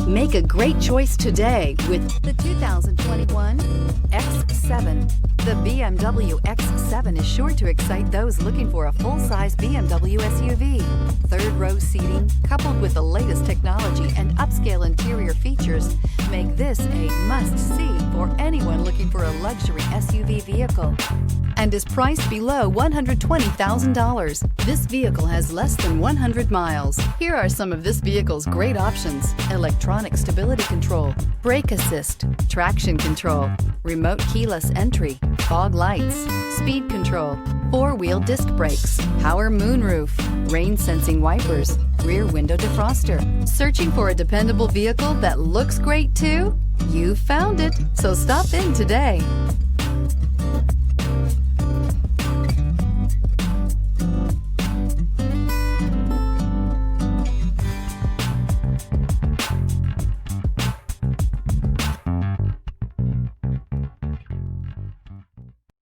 Make a great choice today with the 2021 X7. The BMW X7 is sure to excite those looking for a full-size BMW SUV. Third-row seating, coupled with the latest technology and upscale interior features, make this a must-see for anyone looking for a luxury SUV vehicle, and is priced below $120,000. This vehicle has less than 100 miles. Here are some of this vehicle's great options: electronic stability control, brake assist, traction control, remote keyless entry, fog lights, speed control, four-wheel disc brakes, power moonroof, rain sensing wipers, rear window defroster. Searching for a dependable vehicle that looks great too? You found it, so stop in today.